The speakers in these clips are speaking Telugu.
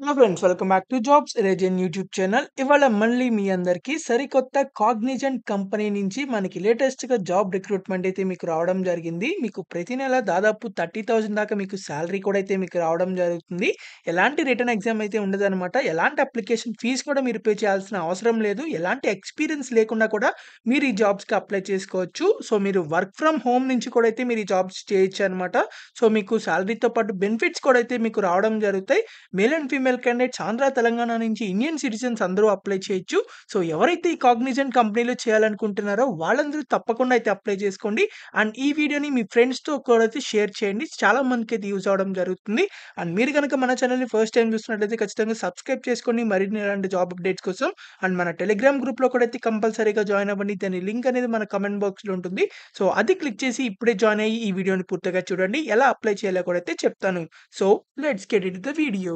Hello friends, welcome back to jobs region YouTube channel. ఇవాళ మళ్ళీ మీ అందరికీ సరికొత్త కాగ్నిజెంట్ కంపెనీ నుంచి మనకి లేటెస్ట్‌గా జాబ్ రిక్రూట్‌మెంట్ అయితే మీకు రావడం జరిగింది. మీకు ప్రతి నెల దాదాపు 30,000 దాకా మీకు సాలరీ కూడా అయితే మీకు రావడం జరుగుతుంది. ఎలాంటి రిటన్ ఎగ్జామ్ అయితే ఉండదనమాట. ఎలాంటి అప్లికేషన్ ఫీస్ కూడా మీరు పే చేయాల్సిన అవసరం లేదు. ఎలాంటి ఎక్స్‌పీరియన్స్ లేకుండా కూడా మీరు ఈ జాబ్స్‌కి అప్లై చేసుకోవచ్చు. సో, మీరు వర్క్ ఫ్రమ్ హోమ్ నుంచి కూడా అయితే మీరు ఈ జాబ్స్ చేయొచ్చనమాట. సో, మీకు సాలరీతో పాటు బెనిఫిట్స్ కూడా అయితే మీకు రావడం జరుగుతాయి. Male and female candidates Andhra, Telangana నుంచి ఇండియన్ సిటిజన్స్ అందరూ అప్లై చేయొచ్చు. సో, ఎవరైతే ఈ కాగ్నిజెంట్ కంపెనీలో చేయాలనుకుంటున్నారో వాళ్ళందరూ తప్పకుండా అయితే అప్లై చేసుకోండి. అండ్ ఈ వీడియోని మీ ఫ్రెండ్స్‌తో కూడా అయితే షేర్ చేయండి. చాలా మందికైతే యూజ్ అవ్వడం జరుగుతుంది. అండ్ మీరు గనక మన ఛానెల్‌ని ఫస్ట్ టైమ్ చూస్తున్నట్లయితే ఖచ్చితంగా సబ్స్క్రైబ్ చేసుకోండి మరిన్ని ఇలాంటి జాబ్ అప్డేట్స్ కోసం. అండ్ మన టెలిగ్రామ్ గ్రూప్‌లో కూడా అయితే కంపల్సరీగా జాయిన్ అవ్వండి. దాని లింక్ అనేది మన కామెంట్ బాక్స్‌లో ఉంటుంది. సో, అది క్లిక్ చేసి ఇప్పుడే జాయిన్ అయ్యి ఈ వీడియోని పూర్తిగా చూడండి. ఎలా అప్లై చేయాలో కూడా అయితే చెప్తాను. So, let's get into the video.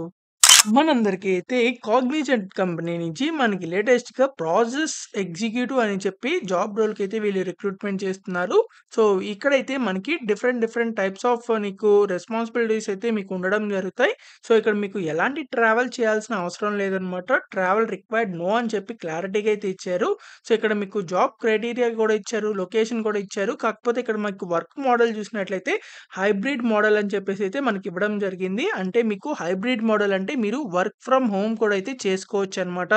మనందరికీ అయితే కాగ్నిజెంట్ కంపెనీ నుంచి మనకి లేటెస్ట్‌గా ప్రాసెస్ ఎగ్జిక్యూటివ్ అని చెప్పి జాబ్ రోల్‌కైతే వీళ్ళు రిక్రూట్‌మెంట్ చేస్తున్నారు. సో, ఇక్కడైతే మనకి డిఫరెంట్ టైప్స్ ఆఫ్ నీకు రెస్పాన్సిబిలిటీస్ అయితే మీకు ఉండడం జరుగుతాయి. సో, ఇక్కడ మీకు ఎలాంటి ట్రావెల్ చేయాల్సిన అవసరం లేదనమాట. ట్రావెల్ రిక్వైర్డ్ నో అని చెప్పి క్లారిటీగా అయితే ఇచ్చారు. సో, ఇక్కడ మీకు జాబ్ క్రైటీరియా కూడా ఇచ్చారు. లొకేషన్ కూడా ఇచ్చారు. కాకపోతే ఇక్కడ మనకు వర్క్ మోడల్ చూసినట్లయితే హైబ్రిడ్ మోడల్ అని చెప్పేసి అయితే మనకి ఇవ్వడం జరిగింది. అంటే మీకు హైబ్రిడ్ మోడల్ అంటే మీరు వర్క్ ఫ్రమ్ హోమ్ కూడా అయితే చేసుకోవచ్చనమాట.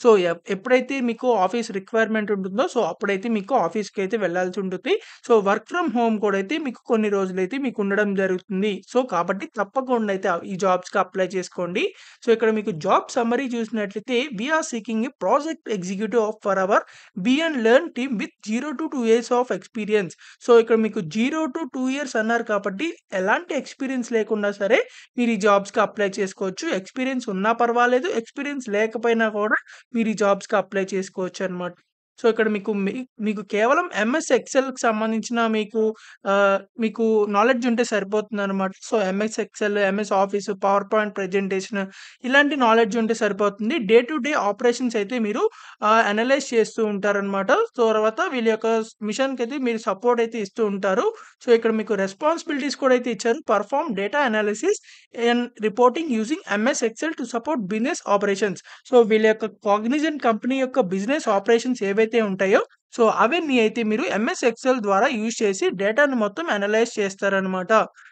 సో, ఎప్పుడైతే మీకు ఆఫీస్ రిక్వైర్మెంట్ ఉంటుందో సో, అప్పుడైతే మీకు ఆఫీస్‌కి అయితే వెళ్ళాల్సి ఉంటుంది. సో, వర్క్ ఫ్రమ్ హోమ్ కూడా అయితే మీకు కొన్ని రోజులైతే మీకు ఉండడం జరుగుతుంది. సో, కాబట్టి తప్పకుండా అయితే ఈ జాబ్స్‌కి అప్లై చేసుకోండి. సో, ఇక్కడ మీకు జాబ్ సమ్మరీ చూసినట్లయితే we are seeking a project executive for our be and learn team with 0-2 years of experience. So, ఇక్కడ మీకు 0-2 ఇయర్స్ అన్నారు కాబట్టి ఎలాంటి ఎక్స్‌పీరియన్స్ లేకుండా సరే మీరు ఈ జాబ్స్‌కి అప్లై చేసుకోవచ్చు. ఎక్స్‌పీరియన్స్ ఉన్నా పర్వాలేదు. ఎక్స్‌పీరియన్స్ లేకపోయినా కూడా మీరు ఈ జాబ్స్‌కి అప్లై చేసుకోవచ్చనమాట. సో, ఇక్కడ మీకు కేవలం ఎంఎస్ ఎక్సెల్‌కి సంబంధించిన మీకు నాలెడ్జ్ ఉంటే సరిపోతుందనమాట. So, MS Excel, MS Office, PowerPoint presentation ఇలాంటి నాలెడ్జ్ ఉంటే సరిపోతుంది. డే టు డే ఆపరేషన్స్ అయితే మీరు అనలైజ్ చేస్తూ ఉంటారనమాట. తర్వాత వీళ్ళ యొక్క మిషన్‌కైతే మీరు సపోర్ట్ అయితే ఇస్తూ ఉంటారు. సో, ఇక్కడ మీకు రెస్పాన్సిబిలిటీస్ కూడా అయితే ఇచ్చారు. Perform data analysis and reporting using MS Excel to support business operations. So, వీళ్ళ యొక్క కాగ్నిజెంట్ కంపెనీ యొక్క బిజినెస్ ఆపరేషన్స్ ఏవైతే ఉంటాయో సో, అవన్నీ అయితే మీరు ఎంఎస్ ఎక్సెల్ ద్వారా యూజ్ చేసి డేటాను మొత్తం అనలైజ్ చేస్తారనమాట.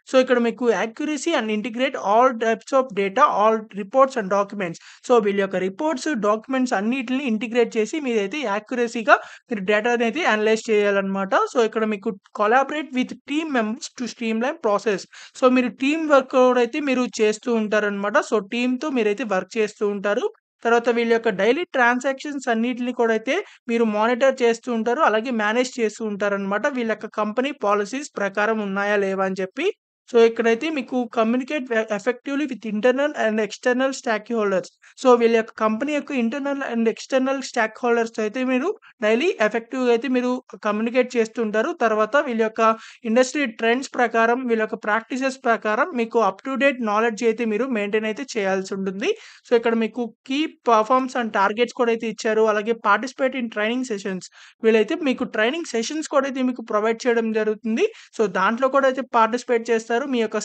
సో, ఇక్కడ మీకు accuracy and integrate all types of data, all reports and documents. So, వీళ్ళ యొక్క రిపోర్ట్స్, డాక్యుమెంట్స్ అన్నిటిని ఇంటిగ్రేట్ చేసి మీరైతే యాక్యురసీగా మీరు డేటానైతే అనలైజ్ చేయాలన్నమాట. సో, ఇక్కడ మీకు collaborate with team members to streamline process. So, మీరు టీమ్ వర్క్ కూడా అయితే మీరు చేస్తూ ఉంటారన్నమాట. సో, టీమ్‌తో మీరైతే వర్క్ చేస్తూ ఉంటారు. తర్వాత వీళ్ళ యొక్క డైలీ ట్రాన్సాక్షన్స్ అన్నిటిని కూడా అయితే మీరు మానిటర్ చేస్తూ ఉంటారు. అలాగే మేనేజ్ చేస్తూ ఉంటారన్నమాట. వీళ్ళ యొక్క కంపెనీ పాలిసీస్ ప్రకారం ఉన్నాయా? లేవా? అని చెప్పి. సో, ఇక్కడైతే మీకు communicate effectively with internal and external stock holders. So, వీళ్ళ యొక్క కంపెనీ యొక్క ఇంటర్నల్ అండ్ ఎక్స్‌టర్నల్ స్టాక్ హోల్డర్స్‌తో అయితే మీరు డైలీ ఎఫెక్టివ్‌గా అయితే మీరు కమ్యూనికేట్ చేస్తుంటారు. తర్వాత వీళ్ళ యొక్క ఇండస్ట్రీ ట్రెండ్స్ ప్రకారం, వీళ్ళ యొక్క ప్రాక్టీసెస్ ప్రకారం మీకు అప్ టు డేట్ నాలెడ్జ్ అయితే మీరు మెయింటైన్ అయితే చేయాల్సుంటుంది. సో, ఇక్కడ మీకు కీ పర్ఫార్మ్స్ అండ్ టార్గెట్స్ కూడా అయితే ఇచ్చారు. అలాగే పార్టిసిపేట్ ఇన్ ట్రైనింగ్ సెషన్స్. వీళ్ళైతే మీకు ట్రైనింగ్ సెషన్స్ కూడా అయితే మీకు ప్రొవైడ్ చేయడం జరుగుతుంది. సో, దాంట్లో కూడా అయితే పార్టిసిపేట్ చేస్తారు. మీ యొక్క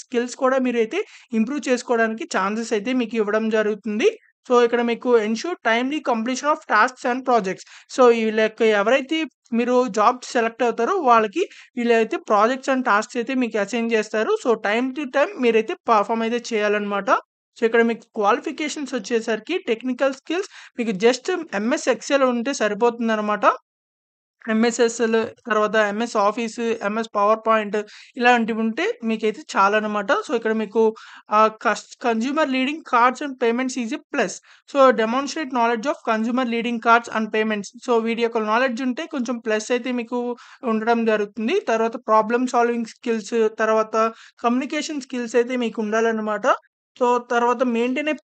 స్కిల్స్ కూడా మీరైతే ఇంప్రూవ్ చేసుకోవడానికి ఛాన్సెస్ అయితే మీకు ఇవ్వడం జరుగుతుంది. సో, ఇక్కడ మీకు ensure timely completion of tasks and projects. So, వీళ్ళ యొక్క ఎవరైతే మీరు జాబ్ సెలెక్ట్ అవుతారో వాళ్ళకి వీళ్ళైతే ప్రాజెక్ట్స్ అండ్ టాస్క్స్ అయితే మీకు అసైన్ చేస్తారు. సో, టైమ్ టు టైమ్ మీరైతే పర్ఫార్మ్ అయితే చేయాలన్నమాట. సో, ఇక్కడ మీకు క్వాలిఫికేషన్స్ వచ్చేసరికి టెక్నికల్ స్కిల్స్ మీకు జస్ట్ ఎంఎస్ ఎక్సెల్ ఉంటే సరిపోతుందనమాట. ఎంఎస్ ఎక్సెల్, తర్వాత MS Office, MS PowerPoint ఇలాంటివుంటే మీకైతే చాలనమాట. సో, ఇక్కడ మీకు consumer lending cards and payments is a plus. So, demonstrate knowledge of consumer lending cards and payments. So, వీటి యొక్క నాలెడ్జ్ ఉంటే కొంచెం ప్లస్ అయితే మీకు ఉండడం జరుగుతుంది. తర్వాత ప్రాబ్లమ్ సాల్వింగ్ స్కిల్స్, తర్వాత కమ్యూనికేషన్ స్కిల్స్ అయితే మీకు ఉండాలనమాట. సో, తర్వాత maintain a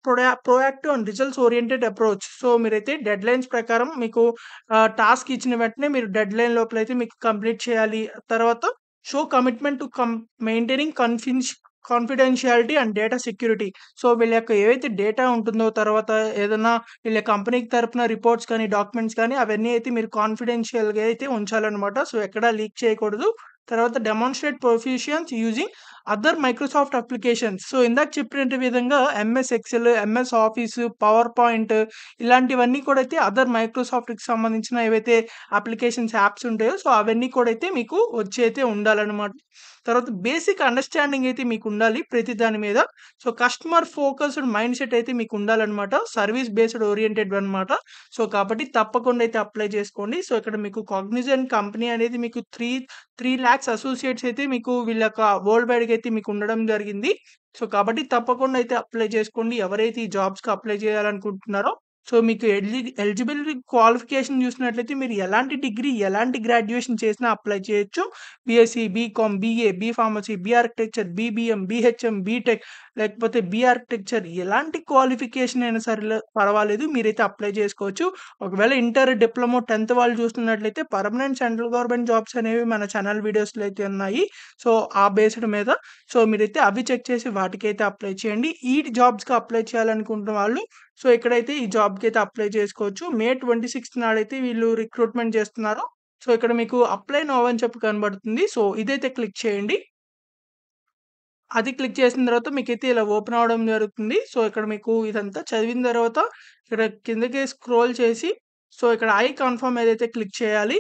proactive and results oriented approach. So, మీరైతే డెడ్‌లైన్స్ ప్రకారం మీకు టాస్క్ ఇచ్చిన వెంటనే మీరు డెడ్‌లైన్ లోపలైతే మీకు కంప్లీట్ చేయాలి. తర్వాత show commitment to maintaining confidentiality and data security. So, వీళ్ళ యొక్క ఏవైతే డేటా ఉంటుందో, తర్వాత ఏదన్నా వీళ్ళ కంపెనీకి తరపున రిపోర్ట్స్ కానీ, డాక్యుమెంట్స్ కానీ అవన్నీ అయితే మీరు కాన్ఫిడెన్షియల్‌గా అయితే ఉంచాలనమాట. సో, ఎక్కడా లీక్ చేయకూడదు. తర్వాత demonstrate proficiency using other Microsoft applications. So, ఇందాక చెప్పినట్టు విధంగా MS Excel, MS Office, power point ఇలాంటివన్నీ కూడా అయితే అదర్ మైక్రోసాఫ్ట్‌కి సంబంధించిన ఏవైతే అప్లికేషన్స్, యాప్స్ ఉంటాయో సో, అవన్నీ కూడా అయితే మీకు వచ్చి అయితే ఉండాలనమాట. తర్వాత బేసిక్ అండర్‌స్టాండింగ్ అయితే మీకుండాలి ప్రతి దాని మీద. So, customer focused mind set అయితే మీకుండాలనమాట. సర్విస్ బేస్డ్ ఓరియెంటెడ్ అనమాట. సో, కాబట్టి తప్పకుండా అయితే అప్లై చేసుకోండి. సో, ఇక్కడ మీకు కాగ్నిజెంట్ కంపెనీ అనేది మీకు 3,00,000 అసోసియేట్స్ అయితే మీకు వీళ్ళ యొక్క వరల్డ్ వైడ్‌గా అయితే మీకు ఉండడం జరిగింది. సో, కాబట్టి తప్పకుండా అయితే అప్లై చేసుకోండి. ఎవరైతే ఈ జాబ్స్‌కి అప్లై చేయాలనుకుంటున్నారో సో, మీకు ఎలిజిబిలిటీ క్వాలిఫికేషన్ చూసినట్లయితే మీరు ఎలాంటి డిగ్రీ, ఎలాంటి గ్రాడ్యుయేషన్ చేసినా అప్లై చేయొచ్చు. BSc, BCom, BA, B pharmacy, B architecture, BBM, BHM, BTech లేకపోతే బీ ఆర్కిటెక్చర్ ఎలాంటి క్వాలిఫికేషన్ అయినా సరే పర్వాలేదు. మీరైతే అప్లై చేసుకోవచ్చు. ఒకవేళ ఇంటర్, డిప్లొమా, 10థ్ వాళ్ళు చూస్తున్నట్లయితే పర్మనెంట్ సెంట్రల్ గవర్నమెంట్ జాబ్స్ అనేవి మన ఛానల్ వీడియోస్‌లో అయితే ఉన్నాయి. సో, ఆ బేస్డ్ మీద సో, మీరైతే అవి చెక్ చేసి వాటికైతే అప్లై చేయండి. ఈ జాబ్స్‌కి అప్లై చేయాలనుకుంటున్న వాళ్ళు సో, ఇక్కడైతే ఈ జాబ్‌కైతే అప్లై చేసుకోవచ్చు. మే 26 నాడైతే వీళ్ళు రిక్రూట్‌మెంట్ చేస్తున్నారు. సో, ఇక్కడ మీకు అప్లై నౌ అని చెప్పి కనబడుతుంది. సో, ఇదైతే క్లిక్ చేయండి. అది క్లిక్ చేసిన తర్వాత మీకైతే ఇలా ఓపెన్ అవ్వడం జరుగుతుంది. సో, ఇక్కడ మీకు ఇదంతా చదివిన తర్వాత ఇక్కడ కిందకి స్క్రోల్ చేసి సో, ఇక్కడ ఐ కన్ఫర్మ్ ఏదైతే క్లిక్ చేయాలి.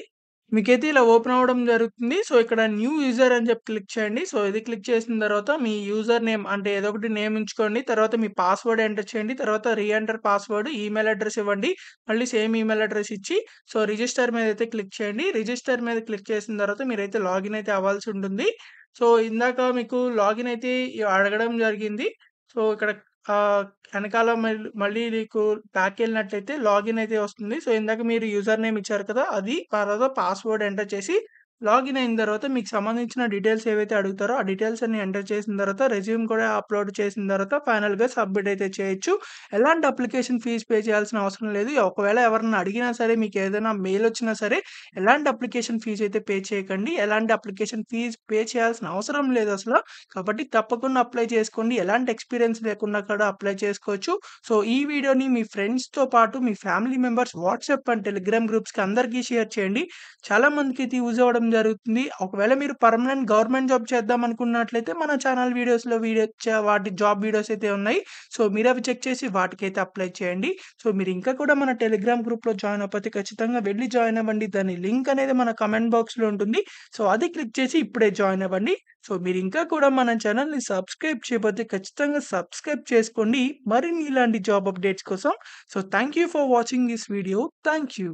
మీకైతే ఇలా ఓపెన్ అవ్వడం జరుగుతుంది. సో, ఇక్కడ న్యూ యూజర్ అని చెప్పి క్లిక్ చేయండి. సో, ఇది క్లిక్ చేసిన తర్వాత మీ యూజర్ నేమ్ అంటే ఏదో ఒకటి నేమ్ ఉంచుకోండి. తర్వాత మీ పాస్వర్డ్ ఎంటర్ చేయండి. తర్వాత రీఎంటర్ పాస్వర్డ్, ఈమెయిల్ అడ్రెస్ ఇవ్వండి. మళ్ళీ సేమ్ ఈమెయిల్ అడ్రెస్ ఇచ్చి సో, రిజిస్టర్ మీద అయితే క్లిక్ చేయండి. రిజిస్టర్ మీద క్లిక్ చేసిన తర్వాత మీరైతే లాగిన్ అయితే అవ్వాల్సి ఉంటుంది. సో, ఇందాక మీకు లాగిన్ అయితే అడగడం జరిగింది. సో, ఇక్కడ ఆహ్, ఎనకాల మళ్ళీ మీకు బ్యాక్‌కెళ్ళినట్లయితే లాగిన్ అయితే వస్తుంది. సో, ఇందాక మీరు యూజర్ నేమ్ ఇచ్చారు కదా! అది తర్వాత పాస్వర్డ్ ఎంటర్ చేసి లాగిన్ అయిన తర్వాత మీకు సంబంధించిన డీటెయిల్స్ ఏవైతే అడుగుతారో ఆ డీటెయిల్స్ అన్ని ఎంటర్ చేసిన తర్వాత రెజ్యూమ్ కూడా అప్‌లోడ్ చేసిన తర్వాత ఫైనల్‌గా సబ్మిట్ అయితే చేయొచ్చు. ఎలాంటి అప్లికేషన్ ఫీజ్ పే చేయాల్సిన అవసరం లేదు. ఒకవేళ ఎవరన్నా అడిగినా సరే మీకేదైనా మెయిల్ వచ్చినా సరే ఎలాంటి అప్లికేషన్ ఫీజ్ అయితే పే చేయకండి. ఎలాంటి అప్లికేషన్ ఫీజ్ పే చేయాల్సిన అవసరం లేదసల. కాబట్టి తప్పకుండా అప్లై చేసుకోండి. ఎలాంటి ఎక్స్‌పీరియన్స్ లేకున్నా కూడా అప్లై చేసుకోవచ్చు. సో, ఈ వీడియోని మీ ఫ్రెండ్స్‌తో పాటు మీ family members WhatsApp and Telegram గ్రూప్స్‌కి అందరికీ షేర్ చేయండి. చాలా మందికైతే యూజ్ అవ్వడం జరుగుతుంది. ఒకవేళ మీరు పర్మనెంట్ గవర్నమెంట్ జాబ్ చేద్దాం అనుకున్నట్లయితే మన ఛానల్ వీడియోస్‌లో వాటి జాబ్ వీడియోస్ అయితే ఉన్నాయి. సో, మీరవి చెక్ చేసి వాటికైతే అప్లై చేయండి. సో, మీరు ఇంకా కూడా మన టెలిగ్రామ్ గ్రూప్‌లో జాయిన్ అవ్వకపోతే ఖచ్చితంగా వెళ్లి జాయిన్ అవ్వండి. దాని లింక్ అనేది మన కామెంట్ బాక్స్‌లో ఉంటుంది. సో, అది క్లిక్ చేసి ఇప్పుడే జాయిన్ అవ్వండి. సో, మీరు ఇంకా కూడా మన ఛానల్‌ని సబ్స్క్రైబ్ చేయకపోతే ఖచ్చితంగా సబ్స్క్రైబ్ చేసుకోండి. మరిన్ని ఇలాంటి జాబ్ అప్డేట్స్ కోసం. So, thank you for watching this video. Thank you.